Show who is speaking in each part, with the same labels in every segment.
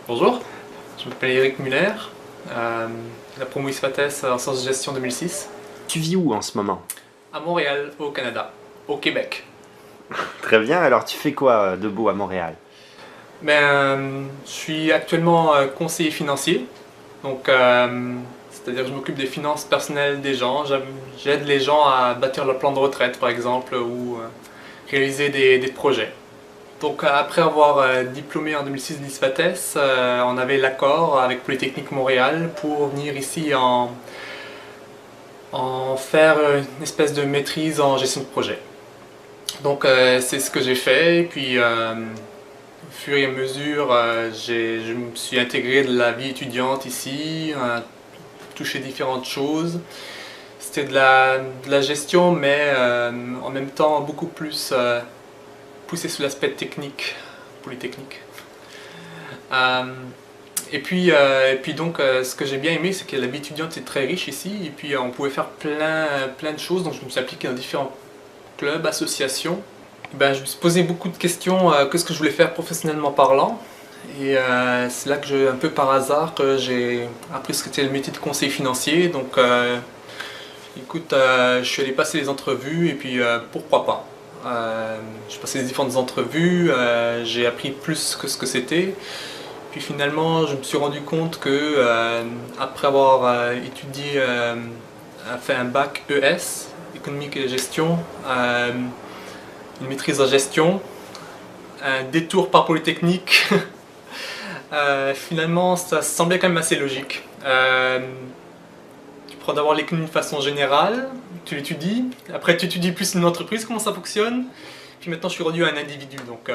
Speaker 1: Bonjour, je m'appelle Eric Muller, la promo ISFATES en sciences de gestion 2006.
Speaker 2: Tu vis où en ce moment?
Speaker 1: À Montréal, au Canada, au Québec.
Speaker 2: Très bien, alors tu fais quoi de beau à Montréal?
Speaker 1: Je suis actuellement conseiller financier, donc c'est-à-dire que je m'occupe des finances personnelles des gens. J'aide les gens à bâtir leur plan de retraite par exemple ou réaliser des projets. Donc après avoir diplômé en 2006 de l'ISFATES, on avait l'accord avec Polytechnique Montréal pour venir ici en faire une espèce de maîtrise en gestion de projet. Donc c'est ce que j'ai fait, et puis au fur et à mesure je me suis intégré de la vie étudiante ici, touché différentes choses. C'était de la gestion, mais en même temps beaucoup plus poussé sur l'aspect technique, polytechnique. Et puis donc ce que j'ai bien aimé, c'est que la vie étudiante est très riche ici, et puis on pouvait faire plein de choses, donc je me suis impliqué dans différents clubs, associations. Je me suis posé beaucoup de questions, qu'est-ce que je voulais faire professionnellement parlant, et c'est là que un peu par hasard, j'ai appris ce qu'était le métier de conseiller financier. Donc écoute, je suis allé passer les entrevues, et puis pourquoi pas. J'ai passé les différentes entrevues, j'ai appris plus que ce que c'était. Puis finalement, je me suis rendu compte que après avoir étudié, fait un bac ES, économique et gestion, une maîtrise en gestion, un détour par Polytechnique, finalement ça semblait quand même assez logique. Tu prends d'abord l'économie de façon générale, tu l'étudies, après tu étudies plus une entreprise, comment ça fonctionne, puis maintenant je suis rendu à un individu, donc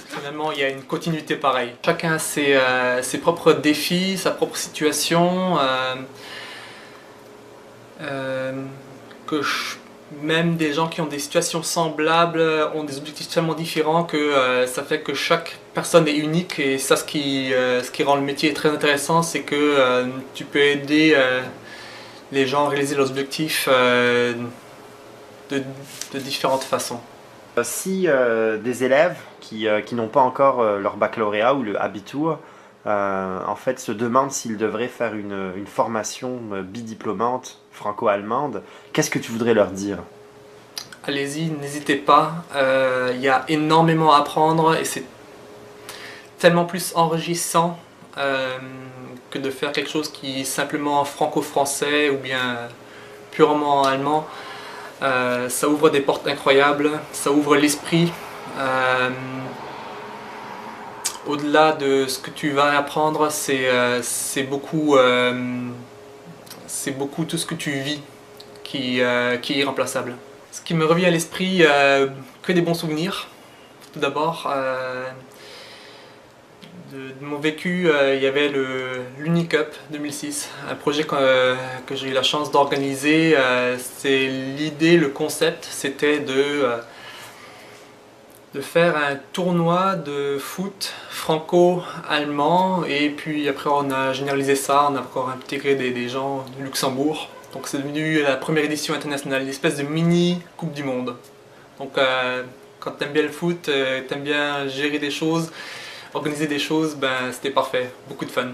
Speaker 1: finalement il y a une continuité pareille. Chacun a ses propres défis, sa propre situation, même des gens qui ont des situations semblables ont des objectifs tellement différents que ça fait que chaque personne est unique, et ça ce qui rend le métier très intéressant, c'est que tu peux aider les gens à réaliser leurs objectifs de différentes façons.
Speaker 2: Si des élèves qui n'ont pas encore leur baccalauréat ou le Abitur, en fait se demandent s'ils devraient faire une formation bidiplômante franco-allemande, qu'est-ce que tu voudrais leur dire?
Speaker 1: Allez-y, n'hésitez pas, il y a énormément à apprendre, et c'est tellement plus enrichissant que de faire quelque chose qui est simplement franco-français ou bien purement allemand. Ça ouvre des portes incroyables, ça ouvre l'esprit. Au-delà de ce que tu vas apprendre, c'est beaucoup tout ce que tu vis qui est irremplaçable. Ce qui me revient à l'esprit, que des bons souvenirs. Tout d'abord, de mon vécu, il y avait l'Unicup 2006, un projet que j'ai eu la chance d'organiser. C'est l'idée, le concept, c'était de faire un tournoi de foot franco-allemand, et puis après on a généralisé ça, on a encore intégré des gens du Luxembourg. Donc c'est devenu la première édition internationale, une espèce de mini Coupe du Monde. Donc quand t'aimes bien le foot, t'aimes bien gérer des choses, organiser des choses, c'était parfait, beaucoup de fun.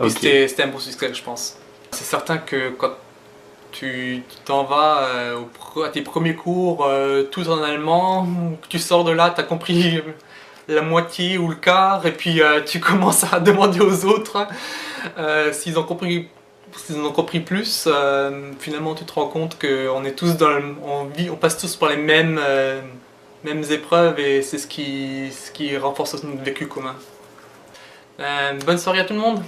Speaker 2: Okay.
Speaker 1: C'était un bon succès, je pense. C'est certain que quand tu t'en vas à tes premiers cours tout en allemand, que tu sors de là, tu as compris la moitié ou le quart, et puis tu commences à demander aux autres s'ils ont compris plus. Finalement tu te rends compte qu'on est tous on passe tous par les mêmes épreuves, et c'est ce qui renforce notre vécu commun. Bonne soirée à tout le monde!